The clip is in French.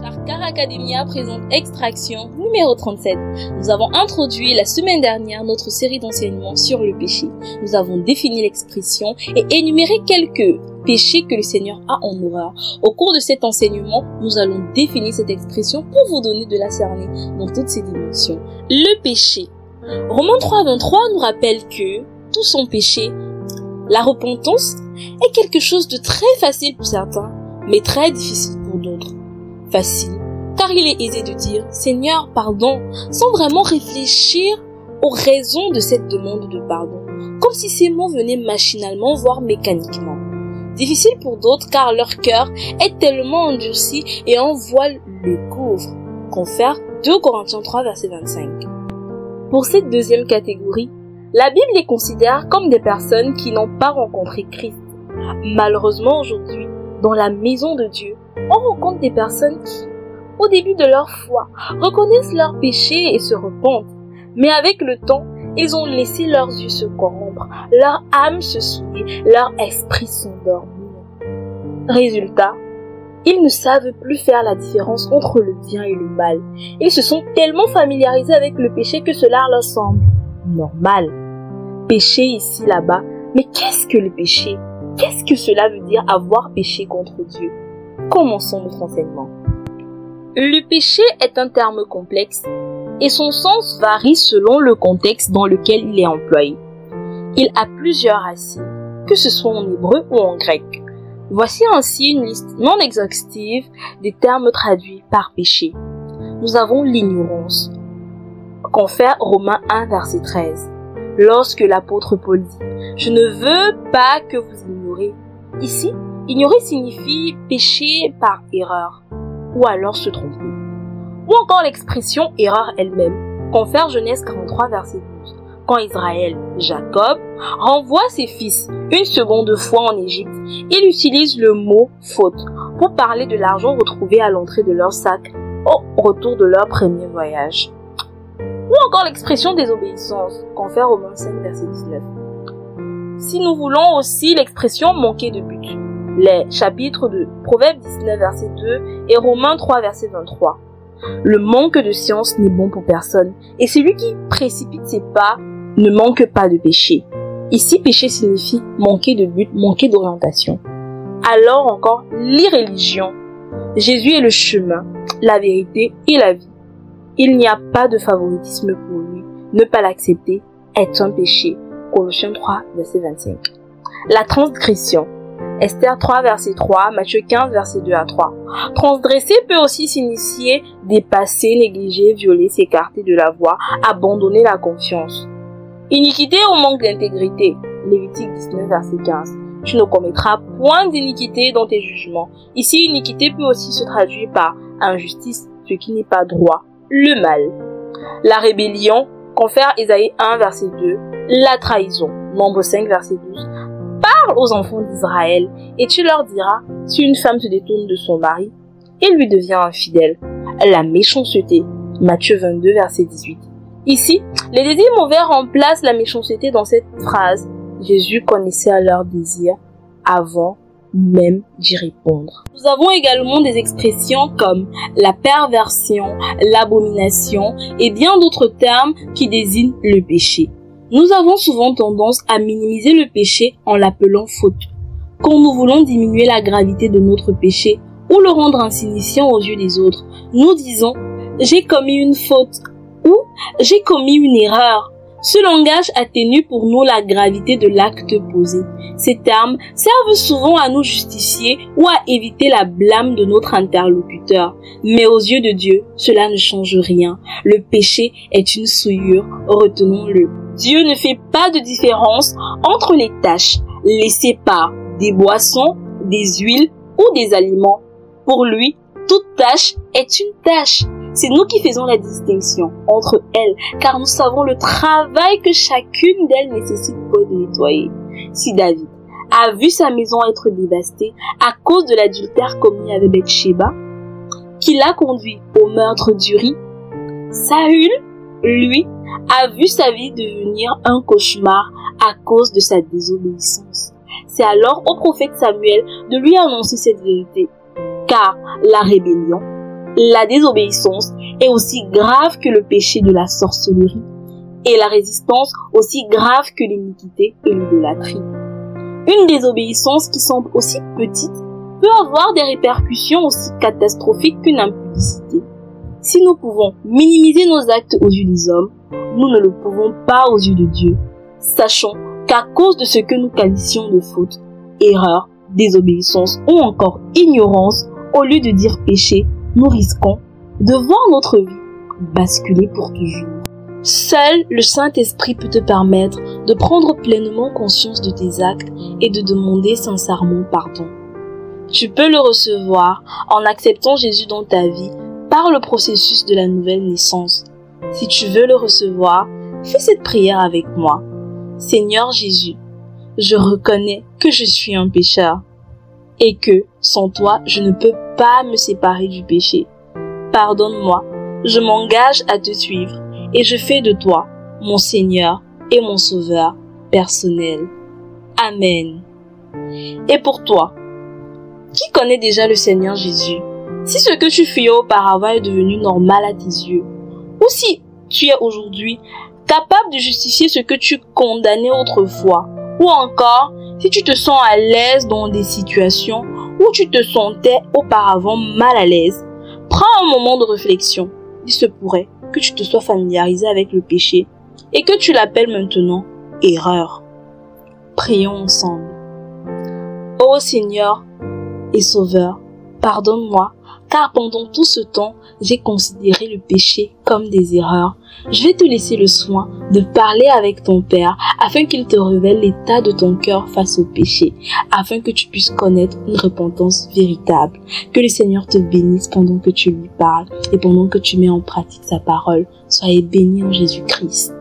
Car Academia présente Extraction numéro 37. Nous avons introduit la semaine dernière notre série d'enseignements sur le péché. Nous avons défini l'expression et énuméré quelques péchés que le Seigneur a en horreur. Au cours de cet enseignement, nous allons définir cette expression pour vous donner de la cerner dans toutes ses dimensions. Le péché. Romains 3:23 nous rappelle que tout son péché, la repentance, est quelque chose de très facile pour certains, mais très difficile pour d'autres. Facile, car il est aisé de dire « Seigneur, pardon », sans vraiment réfléchir aux raisons de cette demande de pardon, comme si ces mots venaient machinalement, voire mécaniquement. Difficile pour d'autres, car leur cœur est tellement endurci et un voile le couvre. Confère 2 Corinthiens 3, verset 25. Pour cette deuxième catégorie, la Bible les considère comme des personnes qui n'ont pas rencontré Christ. Malheureusement aujourd'hui, dans la maison de Dieu, on rencontre des personnes qui, au début de leur foi, reconnaissent leurs péchés et se repentent. Mais avec le temps, ils ont laissé leurs yeux se corrompre, leur âme se souiller, leur esprit s'endormir. Résultat, ils ne savent plus faire la différence entre le bien et le mal. Ils se sont tellement familiarisés avec le péché que cela leur semble normal. Péché ici, là-bas, mais qu'est-ce que le péché? Qu'est-ce que cela veut dire avoir péché contre Dieu? Commençons notre enseignement. Le péché est un terme complexe et son sens varie selon le contexte dans lequel il est employé. Il a plusieurs racines, que ce soit en hébreu ou en grec. Voici ainsi une liste non exhaustive des termes traduits par péché. Nous avons l'ignorance. Confère Romains 1, verset 13. Lorsque l'apôtre Paul dit « Je ne veux pas que vous ignorez ». Ici, ignorer signifie pécher par erreur, ou alors se tromper. Ou encore l'expression erreur elle-même, confère Genèse 43, verset 12. Quand Israël, Jacob, renvoie ses fils une seconde fois en Égypte, il utilise le mot faute pour parler de l'argent retrouvé à l'entrée de leur sac au retour de leur premier voyage. Ou encore l'expression désobéissance, confère Romains 5, verset 19. Si nous voulons aussi l'expression manquer de but, les chapitres de Proverbes 19, verset 2 et Romains 3, verset 23. Le manque de science n'est bon pour personne, et celui qui précipite ses pas ne manque pas de péché. Ici, péché signifie manquer de but, manquer d'orientation. Alors encore, l'irréligion. Jésus est le chemin, la vérité et la vie. Il n'y a pas de favoritisme pour lui. Ne pas l'accepter est un péché. Colossiens 3, verset 25. La transgression. Esther 3, verset 3, Matthieu 15, verset 2 à 3. Transgresser peut aussi signifier dépasser, négliger, violer, s'écarter de la voie, abandonner la confiance. Iniquité ou manque d'intégrité. Lévitique 19, verset 15. Tu ne commettras point d'iniquité dans tes jugements. Ici, iniquité peut aussi se traduire par injustice, ce qui n'est pas droit. Le mal. La rébellion, confère Ésaïe 1, verset 2. La trahison, Nombre 5, verset 12. Parle aux enfants d'Israël et tu leur diras, si une femme se détourne de son mari, il lui devient infidèle. La méchanceté, Matthieu 22, verset 18. Ici, les désirs mauvais remplacent la méchanceté dans cette phrase. Jésus connaissait leurs désirs avant même d'y répondre. Nous avons également des expressions comme la perversion, l'abomination et bien d'autres termes qui désignent le péché. Nous avons souvent tendance à minimiser le péché en l'appelant faute. Quand nous voulons diminuer la gravité de notre péché ou le rendre insignifiant aux yeux des autres, nous disons « j'ai commis une faute » ou « j'ai commis une erreur ». Ce langage atténue pour nous la gravité de l'acte posé. Ces termes servent souvent à nous justifier ou à éviter la blâme de notre interlocuteur. Mais aux yeux de Dieu, cela ne change rien. Le péché est une souillure, retenons-le. Dieu ne fait pas de différence entre les tâches laissées par des boissons, des huiles ou des aliments. Pour lui, toute tâche est une tâche. C'est nous qui faisons la distinction entre elles, car nous savons le travail que chacune d'elles nécessite pour être nettoyée. Si David a vu sa maison être dévastée à cause de l'adultère commis avec Bathsheba, qui l'a conduit au meurtre d'Uri, Saül, lui, a vu sa vie devenir un cauchemar à cause de sa désobéissance. C'est alors au prophète Samuel de lui annoncer cette vérité, car la rébellion La désobéissance est aussi grave que le péché de la sorcellerie et la résistance aussi grave que l'iniquité et l'idolâtrie. Une désobéissance qui semble aussi petite peut avoir des répercussions aussi catastrophiques qu'une impudicité. Si nous pouvons minimiser nos actes aux yeux des hommes, nous ne le pouvons pas aux yeux de Dieu. Sachons qu'à cause de ce que nous qualifions de faute, erreur, désobéissance ou encore ignorance, au lieu de dire péché, nous risquons de voir notre vie basculer pour toujours. Seul le Saint-Esprit peut te permettre de prendre pleinement conscience de tes actes et de demander sincèrement pardon. Tu peux le recevoir en acceptant Jésus dans ta vie par le processus de la nouvelle naissance. Si tu veux le recevoir, fais cette prière avec moi. Seigneur Jésus, je reconnais que je suis un pécheur et que, sans toi, je ne peux pas me séparer du péché. Pardonne-moi, je m'engage à te suivre et je fais de toi mon Seigneur et mon Sauveur personnel. Amen. Et pour toi, qui connaît déjà le Seigneur Jésus? Si ce que tu fuyais auparavant est devenu normal à tes yeux, ou si tu es aujourd'hui capable de justifier ce que tu condamnais autrefois, ou encore si tu te sens à l'aise dans des situations où tu te sentais auparavant mal à l'aise, prends un moment de réflexion. Il se pourrait que tu te sois familiarisé avec le péché et que tu l'appelles maintenant erreur. Prions ensemble. Ô Seigneur et Sauveur, pardonne-moi, car pendant tout ce temps, j'ai considéré le péché comme des erreurs. Je vais te laisser le soin de parler avec ton Père afin qu'il te révèle l'état de ton cœur face au péché, afin que tu puisses connaître une repentance véritable. Que le Seigneur te bénisse pendant que tu lui parles et pendant que tu mets en pratique sa parole. Soyez bénis en Jésus-Christ.